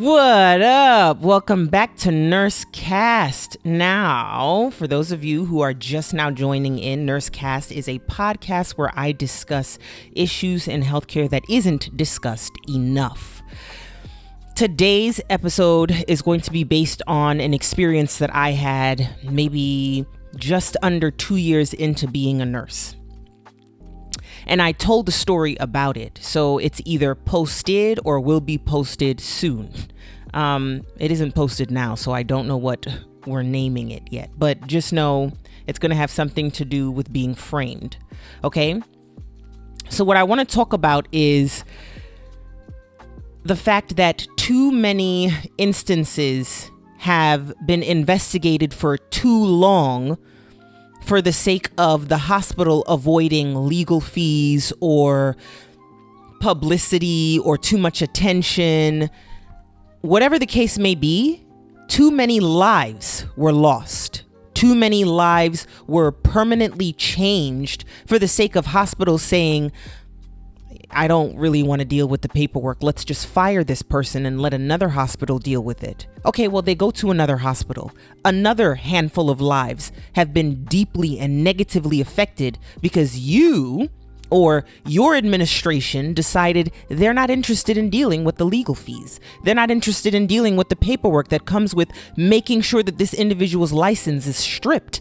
What up? Welcome back to Nurse Cast. Now, for those of you who are just now joining in, Nurse Cast is a podcast where I discuss issues in healthcare that isn't discussed enough. Today's episode is going to be based on an experience that I had maybe just under 2 years into being a nurse. And I told the story about it. So it's either posted or will be posted soon. It isn't posted now, so I don't know what we're naming it yet. But just know it's going to have something to do with being framed. Okay? So what I want to talk about is the fact that too many instances have been investigated for too long for the sake of the hospital avoiding legal fees or publicity or too much attention. Whatever the case may be, too many lives were lost. Too many lives were permanently changed for the sake of hospitals saying, I don't really want to deal with the paperwork. Let's just fire this person and let another hospital deal with it. Okay, well, they go to another hospital. Another handful of lives have been deeply and negatively affected because you or your administration decided they're not interested in dealing with the legal fees. They're not interested in dealing with the paperwork that comes with making sure that this individual's license is stripped.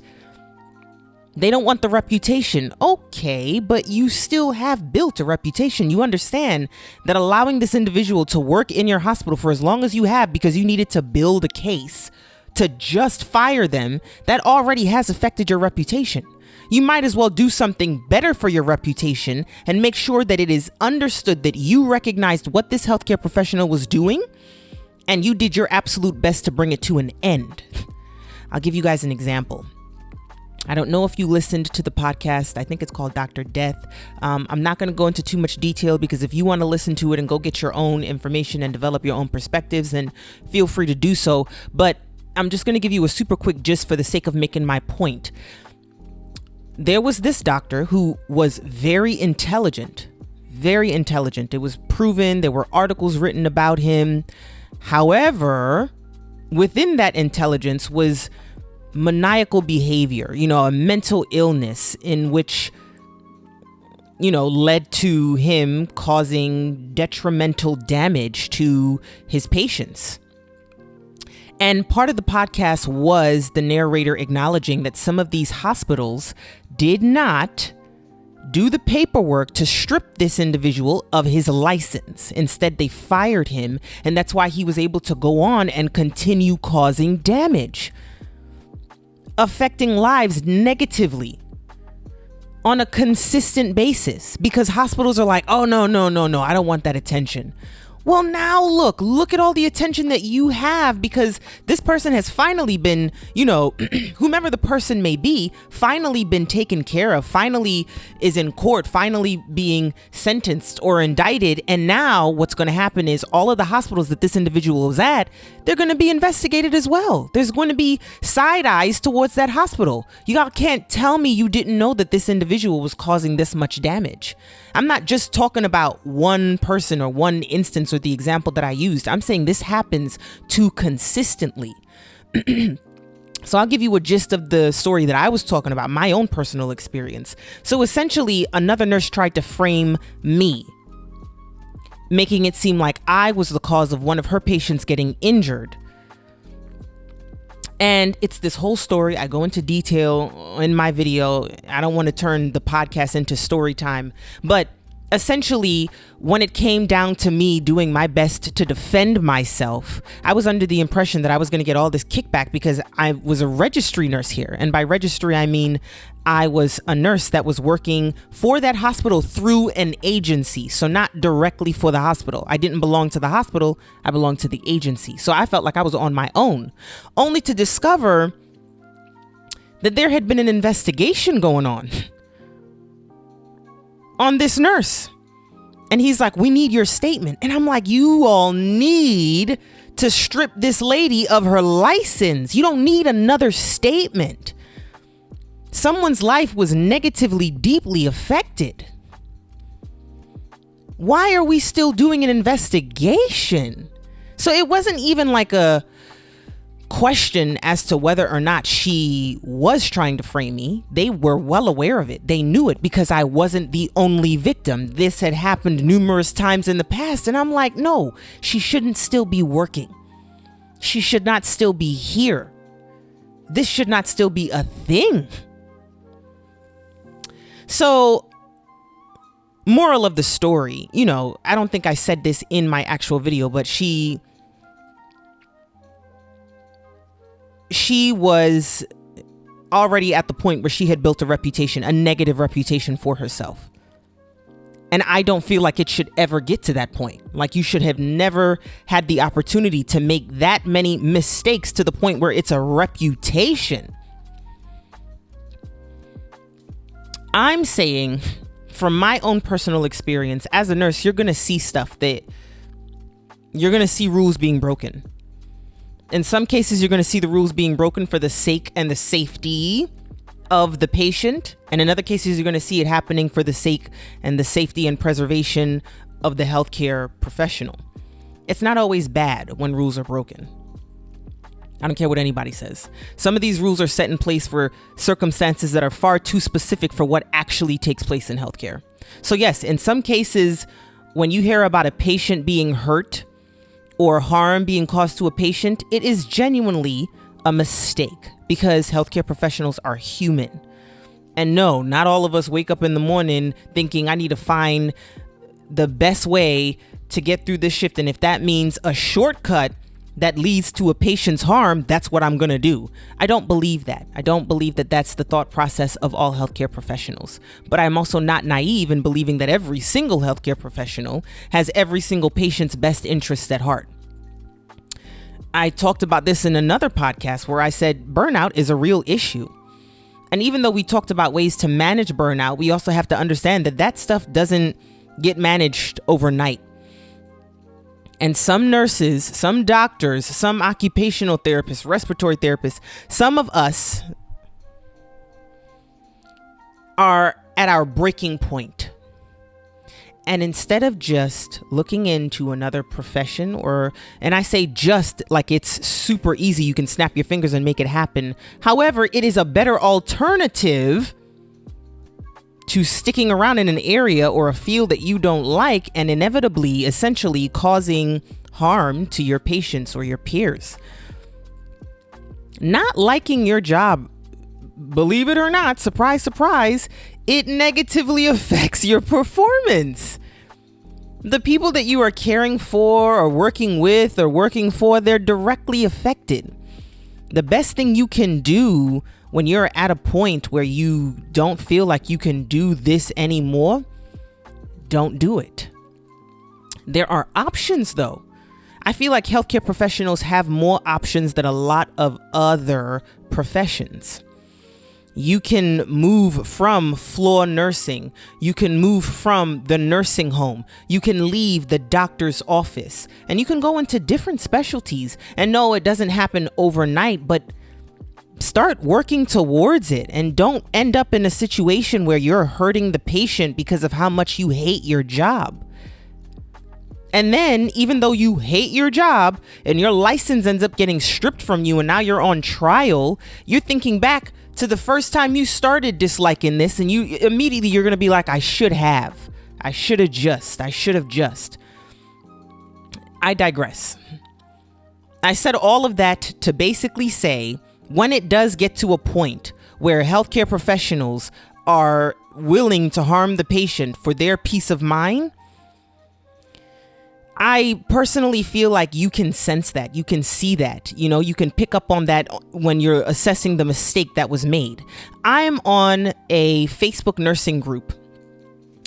They don't want the reputation. Okay, but you still have built a reputation. You understand that allowing this individual to work in your hospital for as long as you have because you needed to build a case to just fire them, that already has affected your reputation. You might as well do something better for your reputation and make sure that it is understood that you recognized what this healthcare professional was doing and you did your absolute best to bring it to an end. I'll give you guys an example. I don't know if you listened to the podcast. I think it's called Dr. Death. I'm not going to go into too much detail because if you want to listen to it and go get your own information and develop your own perspectives, then feel free to do so. But I'm just going to give you a super quick gist for the sake of making my point. There was this doctor who was very intelligent. It was proven. There were articles written about him. However, within that intelligence was maniacal behavior, a mental illness in which, led to him causing detrimental damage to his patients. And part of the podcast was the narrator acknowledging that some of these hospitals did not do the paperwork to strip this individual of his license. Instead, they fired him, and that's why he was able to go on and continue causing damage, affecting lives negatively on a consistent basis because hospitals are like, oh, no, I don't want that attention. Well, now look at all the attention that you have because this person has finally been, whomever the person may be, finally been taken care of, finally is in court, finally being sentenced or indicted. And now what's going to happen is all of the hospitals that this individual was at, they're going to be investigated as well. There's going to be side eyes towards that hospital. You all can't tell me you didn't know that this individual was causing this much damage. I'm not just talking about one person or one instance or the example that I used. I'm saying this happens too consistently. So I'll give you a gist of the story that I was talking about, my own personal experience. So essentially, another nurse tried to frame me, making it seem like I was the cause of one of her patients getting injured. And it's this whole story. I go into detail in my video. I don't want to turn the podcast into story time, but essentially, when it came down to me doing my best to defend myself, I was under the impression that I was going to get all this kickback because I was a registry nurse here. And by registry, I mean I was a nurse that was working for that hospital through an agency. So not directly for the hospital. I didn't belong to the hospital. I belonged to the agency. So I felt like I was on my own, only to discover that there had been an investigation going on this nurse. And he's like, we need your statement. And I'm like, you all need to strip this lady of her license. You don't need another statement. Someone's life was negatively, deeply affected. Why are we still doing an investigation? So it wasn't even like a question as to whether or not she was trying to frame me. They were well aware of it. They knew it because I wasn't the only victim. This had happened numerous times in the past. And I'm like, no, she shouldn't still be working. She should not still be here. This should not still be a thing. So, moral of the story, I don't think I said this in my actual video, but she was already at the point where she had built a negative reputation for herself. And I don't feel like it should ever get to that point. Like, you should have never had the opportunity to make that many mistakes to the point where it's a reputation. I'm saying, from my own personal experience as a nurse, you're going to see stuff that you're going to see rules being broken. In some cases, you're going to see the rules being broken for the sake and the safety of the patient. And in other cases, you're going to see it happening for the sake and the safety and preservation of the healthcare professional. It's not always bad when rules are broken. I don't care what anybody says. Some of these rules are set in place for circumstances that are far too specific for what actually takes place in healthcare. So yes, in some cases, when you hear about a patient being hurt or harm being caused to a patient, it is genuinely a mistake because healthcare professionals are human. And no, not all of us wake up in the morning thinking I need to find the best way to get through this shift. And if that means a shortcut that leads to a patient's harm, that's what I'm going to do. I don't believe that. I don't believe that that's the thought process of all healthcare professionals. But I'm also not naive in believing that every single healthcare professional has every single patient's best interests at heart. I talked about this in another podcast where I said burnout is a real issue. And even though we talked about ways to manage burnout, we also have to understand that that stuff doesn't get managed overnight. And some nurses, some doctors, some occupational therapists, respiratory therapists, some of us are at our breaking point. And instead of just looking into another profession and I say just like it's super easy, you can snap your fingers and make it happen. However, it is a better alternative to sticking around in an area or a field that you don't like and inevitably, essentially causing harm to your patients or your peers. Not liking your job, believe it or not, surprise, surprise, it negatively affects your performance. The people that you are caring for or working with or working for, they're directly affected. The best thing you can do when you're at a point where you don't feel like you can do this anymore, don't do it. There are options though. I feel like healthcare professionals have more options than a lot of other professions. You can move from floor nursing. You can move from the nursing home. You can leave the doctor's office and you can go into different specialties. And no, it doesn't happen overnight, but start working towards it and don't end up in a situation where you're hurting the patient because of how much you hate your job. And then even though you hate your job and your license ends up getting stripped from you and now you're on trial, you're thinking back to the first time you started disliking this and you immediately you're going to be like, I should have just. I digress. I said all of that to basically say, when it does get to a point where healthcare professionals are willing to harm the patient for their peace of mind, I personally feel like you can sense that, you can see that, you can pick up on that when you're assessing the mistake that was made. I am on a Facebook nursing group.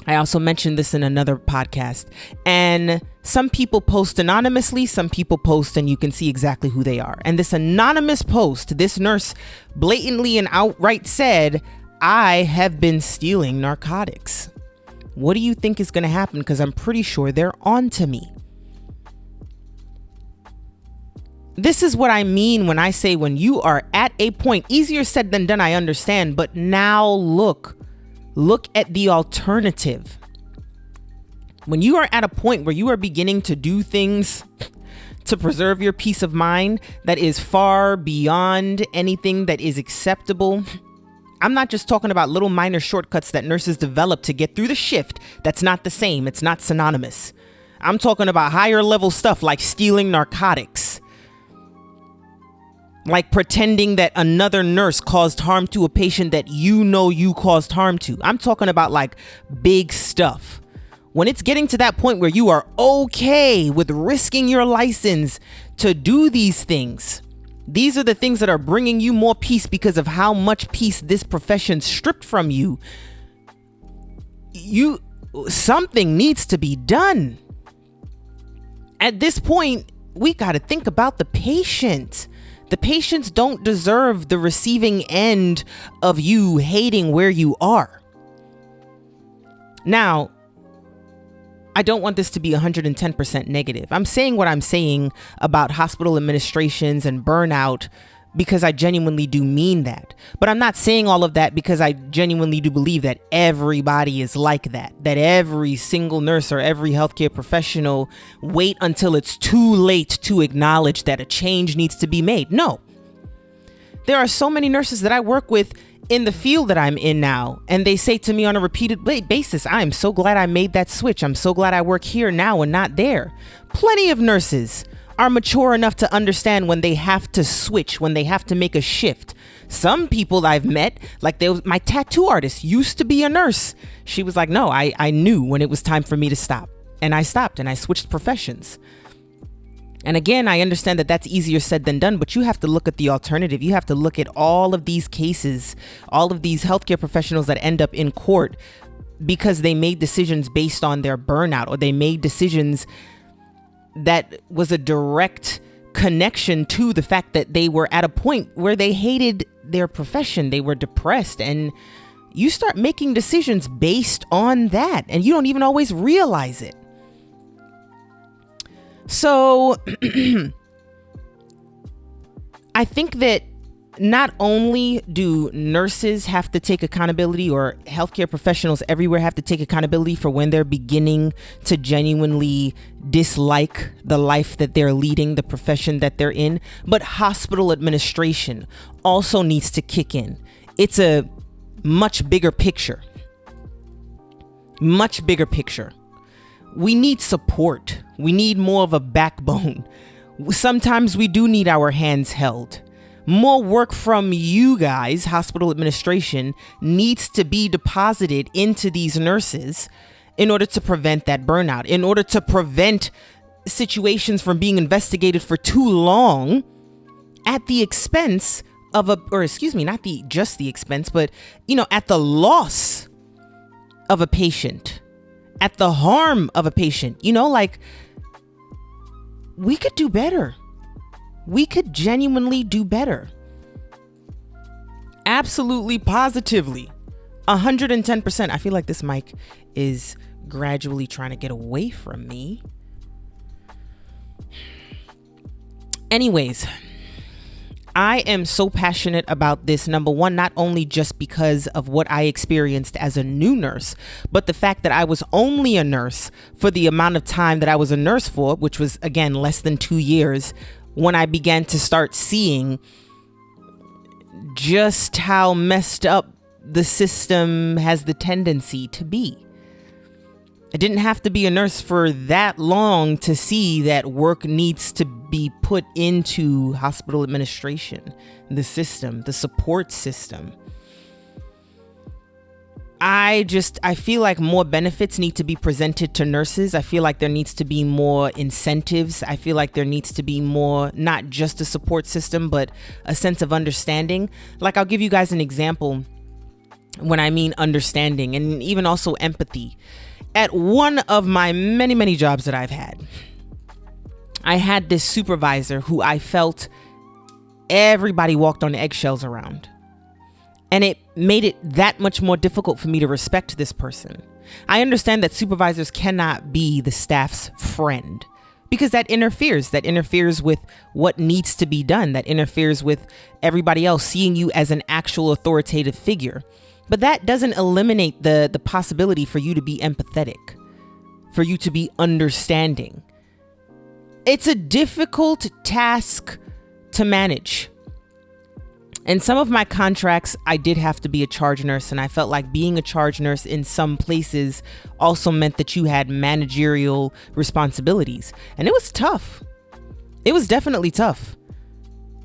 I also mentioned this in another podcast, and some people post anonymously, some people post and you can see exactly who they are. And this anonymous post, this nurse blatantly and outright said, I have been stealing narcotics. What do you think is going to happen? Because I'm pretty sure they're on to me. This is what I mean when I say when you are at a point, easier said than done, I understand, but now look at the alternative. When you are at a point where you are beginning to do things to preserve your peace of mind that is far beyond anything that is acceptable. I'm not just talking about little minor shortcuts that nurses develop to get through the shift. That's not the same. It's not synonymous. I'm talking about higher level stuff like stealing narcotics, like pretending that another nurse caused harm to a patient that you caused harm to. I'm talking about like big stuff. When it's getting to that point where you are okay with risking your license to do these things, these are the things that are bringing you more peace because of how much peace this profession stripped from you. Something needs to be done. At this point, we got to think about the patient. The patients don't deserve the receiving end of you hating where you are. Now, I don't want this to be 110% negative. I'm saying what I'm saying about hospital administrations and burnout because I genuinely do mean that. But I'm not saying all of that because I genuinely do believe that everybody is like that every single nurse or every healthcare professional wait until it's too late to acknowledge that a change needs to be made. No. There are so many nurses that I work with in the field that I'm in now, and they say to me on a repeated basis, I am so glad I made that switch. I'm so glad I work here now and not there. Plenty of nurses are mature enough to understand when they have to switch, when they have to make a shift. Some people I've met, like my tattoo artist used to be a nurse. She was like, no, I knew when it was time for me to stop. And I stopped and I switched professions. And again, I understand that that's easier said than done, but you have to look at the alternative. You have to look at all of these cases, all of these healthcare professionals that end up in court because they made decisions based on their burnout, or they made decisions that was a direct connection to the fact that they were at a point where they hated their profession. They were depressed, and you start making decisions based on that, and you don't even always realize it. So I think that not only do nurses have to take accountability, or healthcare professionals everywhere have to take accountability for when they're beginning to genuinely dislike the life that they're leading, the profession that they're in, but hospital administration also needs to kick in. It's a much bigger picture. Much bigger picture. We need support. We need more of a backbone. Sometimes we do need our hands held. More work from you guys, hospital administration, needs to be deposited into these nurses in order to prevent that burnout, in order to prevent situations from being investigated for too long at the expense of not just the expense, but, at the loss of a patient, at the harm of a patient. We could do better. We could genuinely do better. Absolutely, positively, 110%. I feel like this mic is gradually trying to get away from me. Anyways, I am so passionate about this. Number one, not only just because of what I experienced as a new nurse, but the fact that I was only a nurse for the amount of time that I was a nurse for, which was, again, less than 2 years, when I began to start seeing just how messed up the system has the tendency to be. I didn't have to be a nurse for that long to see that work needs to be put into hospital administration, the system, the support system. I feel like more benefits need to be presented to nurses. I feel like there needs to be more incentives. I feel like there needs to be more, not just a support system, but a sense of understanding. Like, I'll give you guys an example when I mean understanding, and even also empathy. At one of my many, many jobs that I've had, I had this supervisor who I felt everybody walked on eggshells around. And it made it that much more difficult for me to respect this person. I understand that supervisors cannot be the staff's friend because that interferes with what needs to be done. That interferes with everybody else seeing you as an actual authoritative figure. But that doesn't eliminate the possibility for you to be empathetic, for you to be understanding. It's a difficult task to manage. In some of my contracts, I did have to be a charge nurse, and I felt like being a charge nurse in some places also meant that you had managerial responsibilities. And it was tough. It was definitely tough.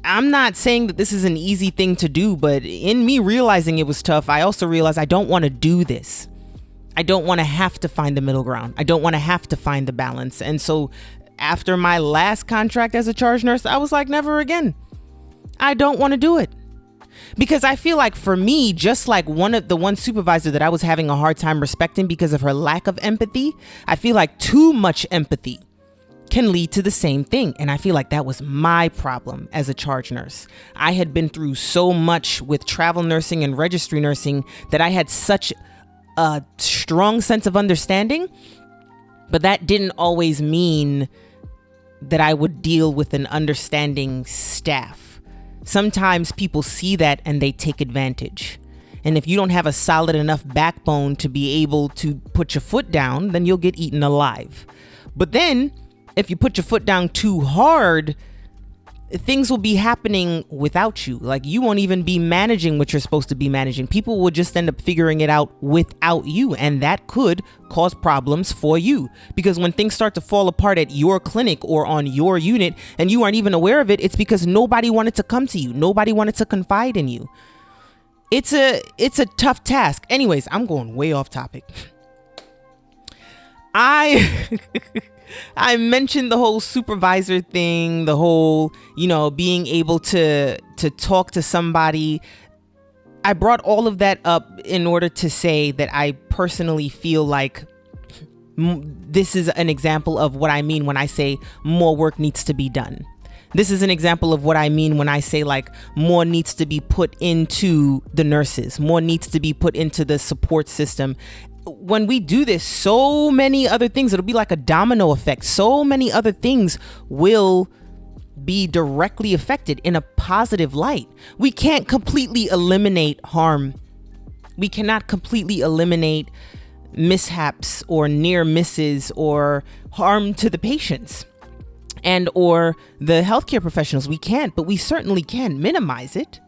I'm not saying that this is an easy thing to do, but in me realizing it was tough, I also realized I don't want to do this. I don't want to have to find the middle ground. I don't want to have to find the balance. And so after my last contract as a charge nurse, I was like, never again. I don't want to do it. Because I feel like for me, just like one supervisor that I was having a hard time respecting because of her lack of empathy, I feel like too much empathy can lead to the same thing. And I feel like that was my problem as a charge nurse. I had been through so much with travel nursing and registry nursing that I had such a strong sense of understanding, but that didn't always mean that I would deal with an understanding staff. Sometimes people see that and they take advantage. And if you don't have a solid enough backbone to be able to put your foot down, then you'll get eaten alive. But then if you put your foot down too hard, things will be happening without you. Like, you won't even be managing what you're supposed to be managing. People will just end up figuring it out without you. And that could cause problems for you, because when things start to fall apart at your clinic or on your unit and you aren't even aware of it, it's because nobody wanted to come to you. Nobody wanted to confide in you. It's a tough task. Anyways, I'm going way off topic. I mentioned the whole supervisor thing, the whole, being able to talk to somebody. I brought all of that up in order to say that I personally feel like this is an example of what I mean when I say more work needs to be done. This is an example of what I mean when I say like more needs to be put into the nurses, more needs to be put into the support system. When we do this, so many other things, it'll be like a domino effect. So many other things will be directly affected in a positive light. We can't completely eliminate harm. We cannot completely eliminate mishaps or near misses or harm to the patients and or the healthcare professionals. We can't, but we certainly can minimize it.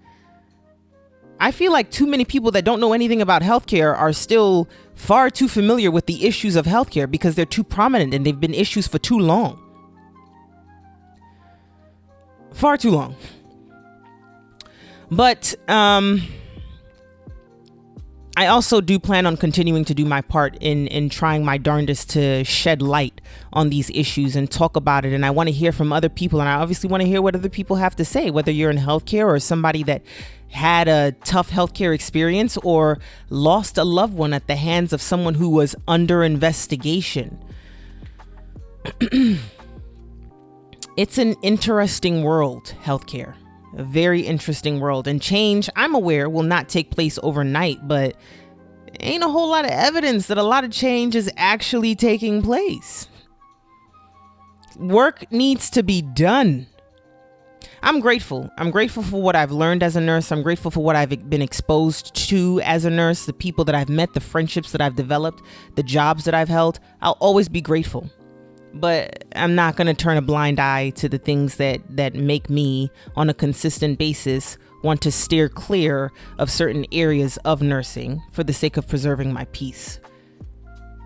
I feel like too many people that don't know anything about healthcare are still far too familiar with the issues of healthcare because they're too prominent and they've been issues for too long. Far too long. But I also do plan on continuing to do my part in trying my darndest to shed light on these issues and talk about it. And I want to hear from other people. And I obviously want to hear what other people have to say, whether you're in healthcare or somebody that had a tough healthcare experience or lost a loved one at the hands of someone who was under investigation. It's an interesting world, healthcare. A very interesting world. And change, I'm aware, will not take place overnight, but ain't a whole lot of evidence that a lot of change is actually taking place. Work needs to be done. I'm grateful. I'm grateful for what I've learned as a nurse. I'm grateful for what I've been exposed to as a nurse, the people that I've met, the friendships that I've developed, the jobs that I've held. I'll always be grateful. But I'm not going to turn a blind eye to the things that make me, on a consistent basis, want to steer clear of certain areas of nursing for the sake of preserving my peace.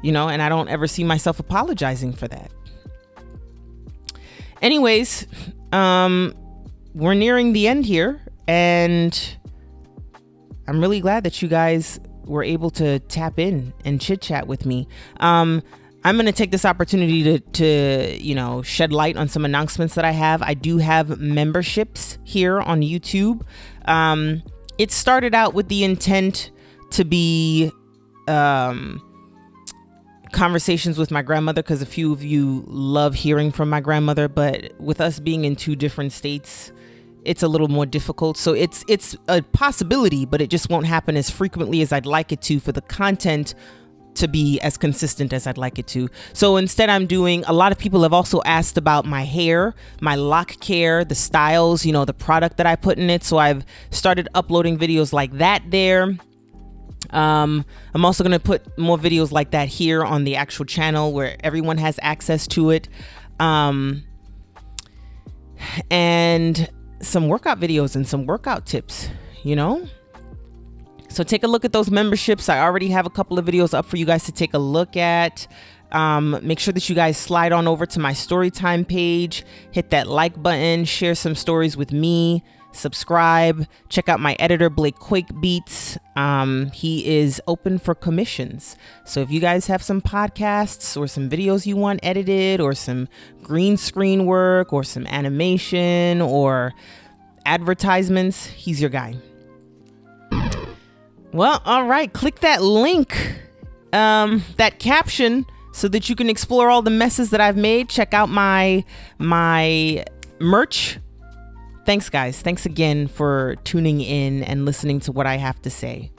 And I don't ever see myself apologizing for that. Anyways, we're nearing the end here, and I'm really glad that you guys were able to tap in and chit chat with me. I'm going to take this opportunity to shed light on some announcements that I have. I do have memberships here on YouTube. It started out with the intent to be conversations with my grandmother, because a few of you love hearing from my grandmother, but with us being in two different states, it's a little more difficult. So it's a possibility, but it just won't happen as frequently as I'd like it to for the content to be as consistent as I'd like it to. So instead, I'm doing, a lot of people have also asked about my hair, my lock care, the styles, the product that I put in it. So I've started uploading videos like that there. I'm also going to put more videos like that here on the actual channel where everyone has access to it. and some workout videos and some workout tips, you know? So take a look at those memberships. I already have a couple of videos up for you guys to take a look at. Make sure that you guys slide on over to my StoryTime page, hit that like button, share some stories with me, subscribe, check out my editor, Blake Quake Beats. He is open for commissions. So if you guys have some podcasts or some videos you want edited, or some green screen work, or some animation or advertisements, he's your guy. Well, all right, click that link, that caption, so that you can explore all the messes that I've made. Check out my merch. Thanks, guys. Thanks again for tuning in and listening to what I have to say.